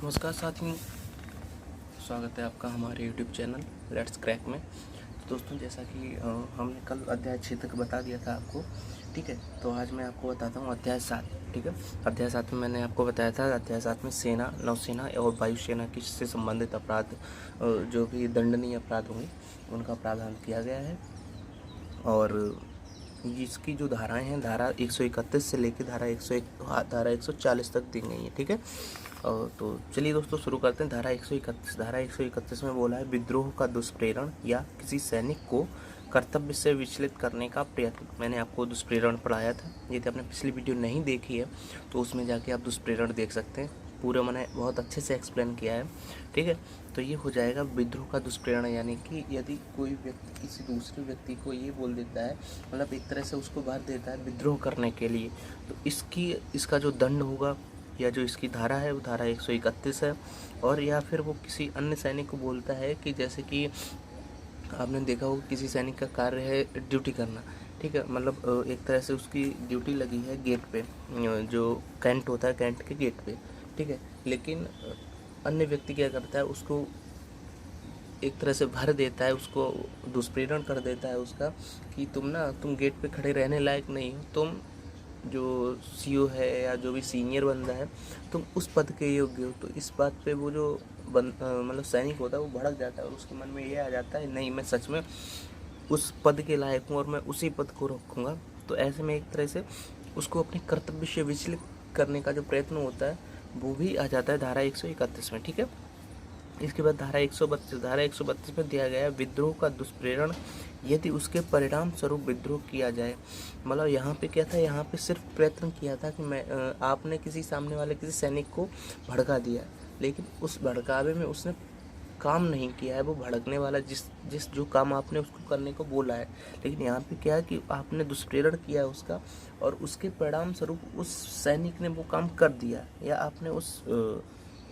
नमस्कार साथियों, स्वागत है आपका हमारे यूट्यूब चैनल लेट्स क्रैक में। तो दोस्तों, जैसा कि हमने कल अध्याय 6 तक बता दिया था आपको, ठीक है। तो आज मैं आपको बताता हूँ अध्याय 7, ठीक है। अध्याय 7 में मैंने आपको बताया था, अध्याय 7 में सेना, नौसेना और वायुसेना की से संबंधित अपराध, जो भी दंडनीय अपराध होंगे उनका प्रावधान किया गया है। और इसकी जो धाराएं हैं, धारा 131 से लेकर धारा 140 तक दी गई है, ठीक है। तो चलिए दोस्तों, शुरू करते हैं। धारा 131 में बोला है, विद्रोह का दुष्प्रेरण या किसी सैनिक को कर्तव्य से विचलित करने का प्रयत्न। मैंने आपको दुष्प्रेरण पढ़ाया था, यदि आपने पिछली वीडियो नहीं देखी है तो उसमें जाके आप दुष्प्रेरण देख सकते हैं। पूरा मैंने बहुत अच्छे से एक्सप्लेन किया है, ठीक है। तो ये हो जाएगा विद्रोह का दुष्प्रेरण, यानी कि यदि कोई व्यक्ति किसी दूसरे व्यक्ति को ये बोल देता है, मतलब एक तरह से उसको भर देता है विद्रोह करने के लिए, तो इसका जो दंड होगा या जो इसकी धारा है वो धारा 131 है। और या फिर वो किसी अन्य सैनिक को बोलता है कि जैसे कि आपने देखा होगा किसी सैनिक का कार्य है ड्यूटी करना, ठीक है। मतलब एक तरह से उसकी ड्यूटी लगी है गेट पे, जो कैंट होता है कैंट के गेट पे, ठीक है। लेकिन अन्य व्यक्ति क्या करता है, उसको एक तरह से भर देता है, उसको दुष्प्रेरण कर देता है उसका, कि तुम गेट पे खड़े रहने लायक नहीं हो, तुम जो सीओ है या जो भी सीनियर बंदा है तुम उस पद के योग्य हो। तो इस बात पे वो जो मतलब सैनिक होता है वो भड़क जाता है और उसके मन में ये आ जाता है, नहीं मैं सच में उस पद के लायक हूँ और मैं उसी पद को रखूँगा। तो ऐसे में एक तरह से उसको अपने कर्तव्य से विचलित करने का जो प्रयत्न होता है वो भी आ जाता है धारा 131 में, ठीक है। इसके बाद धारा 132 में दिया गया है, विद्रोह का दुष्प्रेरण यदि उसके परिणाम स्वरूप विद्रोह किया जाए। मतलब यहाँ पे क्या था, यहाँ पे सिर्फ प्रयत्न किया था कि आपने किसी सामने वाले किसी सैनिक को भड़का दिया, लेकिन उस भड़कावे में उसने काम नहीं किया है, वो भड़कने वाला जिस जो काम आपने उसको करने को बोला है। लेकिन यहाँ पे क्या है कि आपने दुष्प्रेरण किया है उसका, और उसके परिणाम स्वरूप उस सैनिक ने वो काम कर दिया, या आपने उस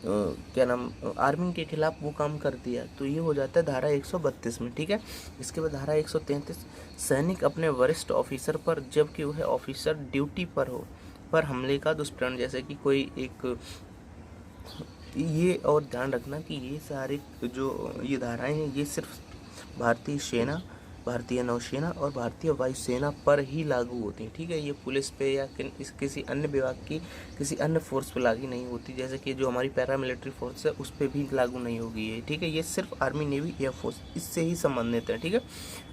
क्या नाम आर्मी के खिलाफ वो काम कर दिया। तो ये हो जाता है धारा 132 में, ठीक है। इसके बाद धारा 133, सैनिक अपने वरिष्ठ ऑफिसर पर, जबकि वह ऑफिसर ड्यूटी पर हो, पर हमले का दुष्प्रेरण। जैसे कि कोई एक, ये और ध्यान रखना कि ये सारे जो ये धाराएं हैं ये सिर्फ भारतीय सेना, भारतीय नौसेना और भारतीय वायुसेना पर ही लागू होती हैं, ठीक है। ये पुलिस पे या किसी अन्य विभाग की किसी अन्य फोर्स पे लागू नहीं होती, जैसे कि जो हमारी पैरामिलिट्री फोर्स है उस पर भी लागू नहीं होगी ये, ठीक है। ये सिर्फ आर्मी, नेवी, एयरफोर्स इससे ही संबंधित है, ठीक है।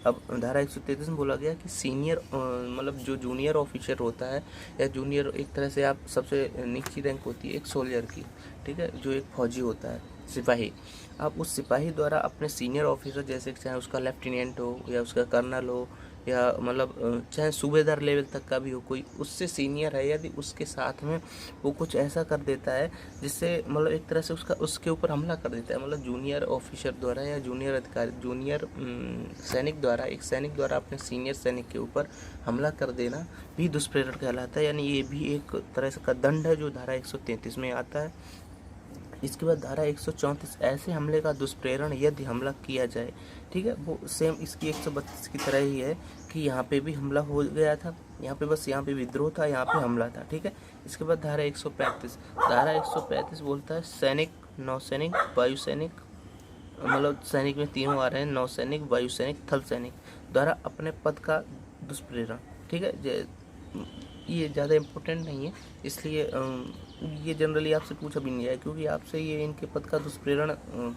अब धारा 133 में बोला गया कि सीनियर, मतलब जो जूनियर ऑफिसर होता है या जूनियर, एक तरह से आप सबसे नीची रैंक होती है एक सोल्जर की, ठीक है, जो एक फौजी होता है, सिपाही। आप उस सिपाही द्वारा अपने सीनियर ऑफिसर, जैसे चाहे उसका लेफ्टिनेंट हो या उसका कर्नल हो या मतलब चाहे सूबेदार लेवल तक का भी हो, कोई उससे सीनियर है, यदि उसके साथ में वो कुछ ऐसा कर देता है जिससे मतलब एक तरह से उसके ऊपर हमला कर देता है, मतलब जूनियर ऑफिसर द्वारा या जूनियर अधिकारी, जूनियर सैनिक द्वारा, एक सैनिक द्वारा अपने सीनियर सैनिक के ऊपर हमला कर देना भी दुष्प्रेरण कहलाता है। यानी ये भी एक तरह से का दंड है जो धारा 133 में आता है। इसके बाद धारा 134, ऐसे हमले का दुष्प्रेरण यदि हमला किया जाए, ठीक है। वो सेम इसकी 132 की तरह ही है कि यहाँ पे भी हमला हो गया था, यहाँ पे बस यहाँ पे विद्रोह था, यहाँ पे हमला था, ठीक है। इसके बाद धारा 135 बोलता है, सैनिक, नौसैनिक, वायुसैनिक, मतलब सैनिक में तीनों आ रहे हैं, नौसैनिक, वायुसैनिक, थल सैनिक द्वारा अपने पद का दुष्प्रेरण, ठीक है। ये ज़्यादा इम्पोर्टेंट नहीं है, इसलिए ये जनरली आपसे पूछा भी नहीं जाएगा, क्योंकि आपसे ये इनके पद का दुष्प्रेरण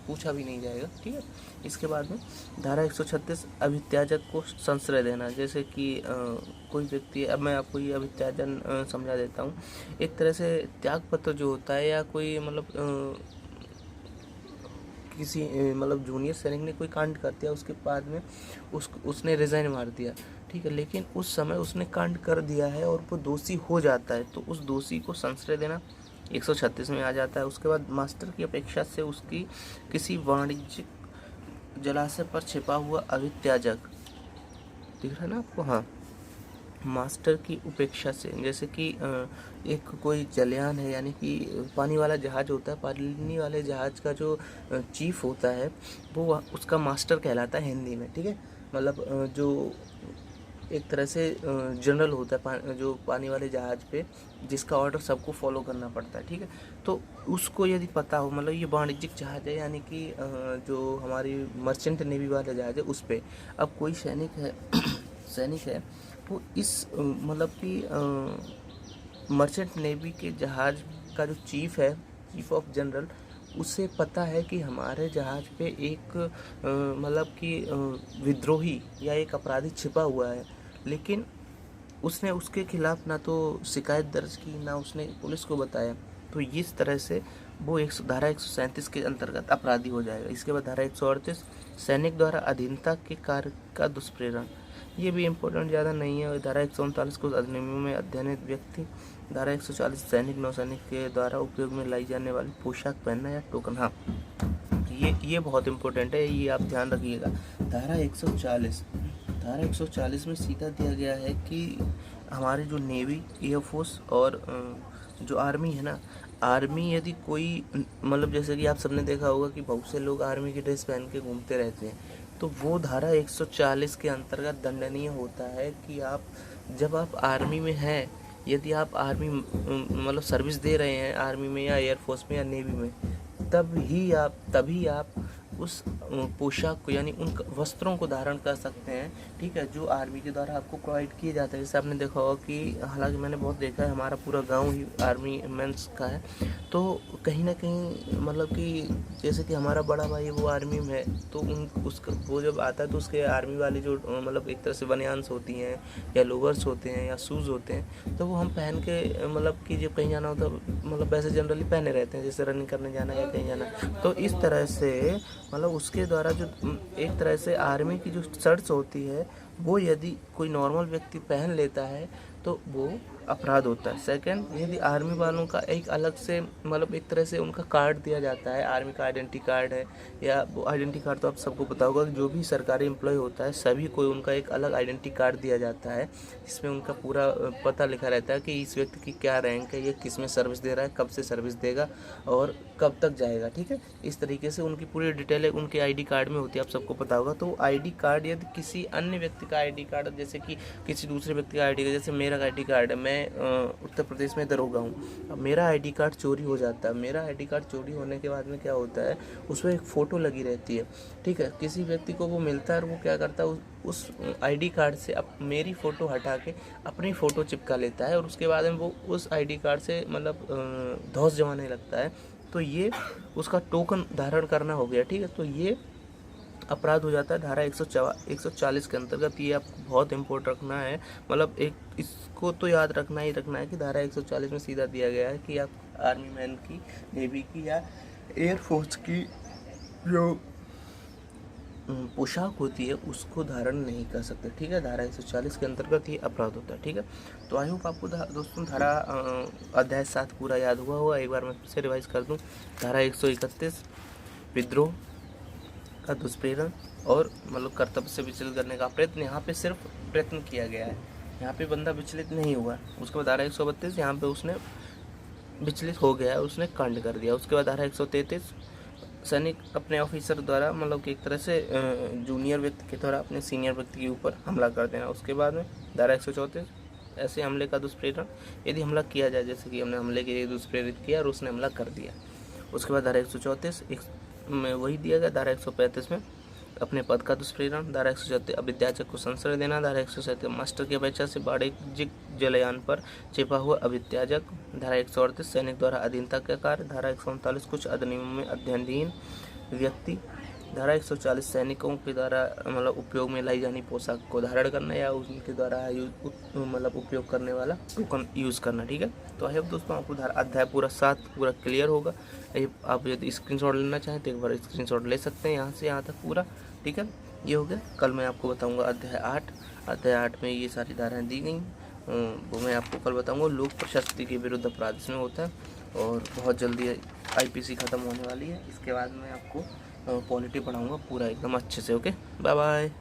पूछा भी नहीं जाएगा, ठीक है। इसके बाद में धारा 136, अभित्याजक को संश्रय देना। जैसे कि कोई व्यक्ति, अब मैं आपको ये अभित्याजन समझा देता हूँ। एक तरह से त्याग पत्र जो होता है, या कोई मतलब किसी मतलब जूनियर सैनिक ने कोई कांड कर दिया, उसके बाद में उसने रिज़ाइन मार दिया, ठीक है। लेकिन उस समय उसने कांड कर दिया है और वो दोषी हो जाता है, तो उस दोषी को संश्रय देना 136 में आ जाता है। उसके बाद मास्टर की अपेक्षा से उसकी किसी वाणिज्यिक जलाशय पर छिपा हुआ अभित्याजक, दिख रहा है ना आपको, हाँ, मास्टर की उपेक्षा से, जैसे कि एक कोई जलयान है, यानी कि पानी वाला जहाज होता है, पानी वाले जहाज का जो चीफ होता है वो उसका मास्टर कहलाता है हिंदी में, ठीक है। मतलब जो एक तरह से जनरल होता है जो पानी वाले जहाज़ पे, जिसका ऑर्डर सबको फॉलो करना पड़ता है, ठीक है। तो उसको यदि पता हो, मतलब ये वाणिज्यिक जहाज़ है, यानी कि जो हमारी मर्चेंट नेवी वाला जहाज़ है उस पे अब कोई सैनिक है सैनिक है वो इस मतलब कि मर्चेंट नेवी के जहाज़ का जो चीफ ऑफ जनरल, उसे पता है कि हमारे जहाज़ पे एक मतलब कि विद्रोही या एक अपराधी छिपा हुआ है, लेकिन उसने उसके खिलाफ ना तो शिकायत दर्ज की, ना उसने पुलिस को बताया। तो इस तरह से वो धारा 137 के अंतर्गत अपराधी हो जाएगा। इसके बाद धारा 138 सैनिक द्वारा अधीनता के कार्य का दुष्प्रेरण, ये भी इम्पोर्टेंट ज़्यादा नहीं है। धारा 139 को अधिनियमों में अध्ययनित व्यक्ति। धारा 140 सैनिक नौसैनिक के द्वारा उपयोग में लाई जाने वाली पोशाक पहनना या टोकन। हाँ, ये बहुत इम्पोर्टेंट है, ये आप ध्यान रखिएगा। धारा 140 में सीधा दिया गया है कि हमारी जो नेवी, एयरफोर्स और जो आर्मी है ना, आर्मी यदि कोई मतलब जैसे कि आप सबने देखा होगा कि बहुत से लोग आर्मी की ड्रेस पहन के घूमते रहते हैं, तो वो धारा 140 के अंतर्गत दंडनीय होता है कि जब आप आर्मी में हैं, यदि आप आर्मी मतलब सर्विस दे रहे हैं आर्मी में या एयरफोर्स में या नेवी में, तभी आप उस पोशाक को यानी उन वस्त्रों को धारण कर सकते हैं, ठीक है, जो आर्मी के द्वारा आपको प्रोवाइड किए जाते हैं। जैसे आपने देखा होगा कि हालांकि मैंने बहुत देखा है, हमारा पूरा गांव ही आर्मी मेंस का है, तो कहीं ना कहीं मतलब कि जैसे कि हमारा बड़ा भाई वो आर्मी में है, तो उसका वो जब आता है तो उसके आर्मी वाली जो मतलब एक तरह से बनियान्स होती हैं या लोवर्स होते हैं या शूज़ होते हैं, तो वो हम पहन के मतलब कि जब कहीं जाना होता है, मतलब वैसे जनरली पहने रहते हैं, जैसे रनिंग करने जाना या कहीं जाना। तो इस तरह से मतलब उसके द्वारा जो एक तरह से आर्मी की जो शर्ट्स होती है, वो यदि कोई नॉर्मल व्यक्ति पहन लेता है तो वो अपराध होता है। सेकंड, यदि आर्मी वालों का एक अलग से मतलब एक तरह से उनका कार्ड दिया जाता है, आर्मी का आइडेंटिटी कार्ड है, या वो आइडेंटिटी कार्ड तो आप सबको पता होगा कि जो भी सरकारी एम्प्लॉय होता है सभी को उनका एक अलग आइडेंटिटी कार्ड दिया जाता है, जिसमें उनका पूरा पता लिखा रहता है कि इस व्यक्ति की क्या रैंक है, ये किस में सर्विस दे रहा है, कब से सर्विस देगा और कब तक जाएगा, ठीक है। इस तरीके से उनकी पूरी डिटेल उनके ID कार्ड में होती है, आप सबको पता होगा। तो ID कार्ड यदि किसी अन्य व्यक्ति का ID कार्ड, जैसे कि किसी दूसरे व्यक्ति का ID कार्ड, जैसे मेरा ID कार्ड है, मैं उत्तर प्रदेश में दरोगा हूँ, अब मेरा ID कार्ड चोरी हो जाता है। मेरा ID कार्ड चोरी होने के बाद में क्या होता है, उसमें एक फ़ोटो लगी रहती है, ठीक है। किसी व्यक्ति को वो मिलता है और वो क्या करता है, उस ID कार्ड से मेरी फ़ोटो हटा के अपनी फ़ोटो चिपका लेता है और उसके बाद में वो उस ID कार्ड से मतलब धौंस जमाने लगता है। तो ये उसका टोकन धारण करना हो गया, ठीक है। तो ये अपराध हो जाता है धारा 140 के अंतर्गत। ये आपको बहुत इम्पोर्टेंट रखना है, मतलब एक इसको तो याद रखना ही रखना है कि धारा 140 में सीधा दिया गया है कि आप आर्मी मैन की, नेवी की या एयरफोर्स की जो पोशाक होती है उसको धारण नहीं कर सकते, ठीक है। धारा 140 के अंतर्गत ये अपराध होता है, ठीक है। तो आई होप आपको दोस्तों धारा अध्याय 7 पूरा याद हुआ होगा। एक बार मैं फिर से रिवाइज कर दूं। धारा 131 विद्रोह का दुष्प्रेरण और मतलब कर्तव्य से विचलित करने का प्रयत्न, यहाँ पे सिर्फ प्रयत्न किया गया है, यहाँ पे बंदा विचलित नहीं हुआ। उसके बाद धारा 132 यहाँ पे उसने विचलित हो गया है, उसने कांड कर दिया। उसके बाद धारा 133 सैनिक अपने ऑफिसर द्वारा मतलब कि एक तरह से जूनियर व्यक्ति के द्वारा अपने सीनियर व्यक्ति के ऊपर हमला कर देना। उसके बाद में धारा 134 ऐसे हमले का दुष्प्रेरण, यदि हमला किया जाए, जैसे कि हमने हमले के लिए दुष्प्रेरित किया और उसने हमला कर दिया। उसके बाद धारा 134 में वही दिया गया। धारा 135 में अपने पद का दुष्प्रेरण। धारा 137 अविद्याचक को संशय देना। धारा 137 मास्टर की अपेक्षा से वाणिज्यिक जलयान पर छिपा हुआ अविद्याचक। धारा 138 सैनिक द्वारा अधीनता का कार्य। धारा 139 कुछ अधिनियमों में अध्ययनहीन व्यक्ति। धारा 140 सैनिकों के द्वारा मतलब उपयोग में लाई जानी पोशाक को धारण करना या उनके द्वारा मतलब उपयोग करने वाला टोकन यूज़ करना, ठीक है। तो आई होप दोस्तों आपको अध्याय पूरा 7 पूरा क्लियर होगा। आप यदि स्क्रीनशॉट लेना चाहें तो एक बार स्क्रीनशॉट ले सकते हैं यहाँ से यहाँ तक पूरा, ठीक है। ये हो गया। कल मैं आपको बताऊँगा अध्याय 8। अध्याय 8 में ये सारी धाराएँ दी गई, वो मैं आपको कल बताऊँगा। लोक प्रशस्ति के विरुद्ध अपराध इसमें होता है और बहुत जल्दी IPC ख़त्म होने वाली है। इसके बाद मैं आपको पॉलिटी पढ़ाऊँगा पूरा एकदम अच्छे से। Okay, bye bye.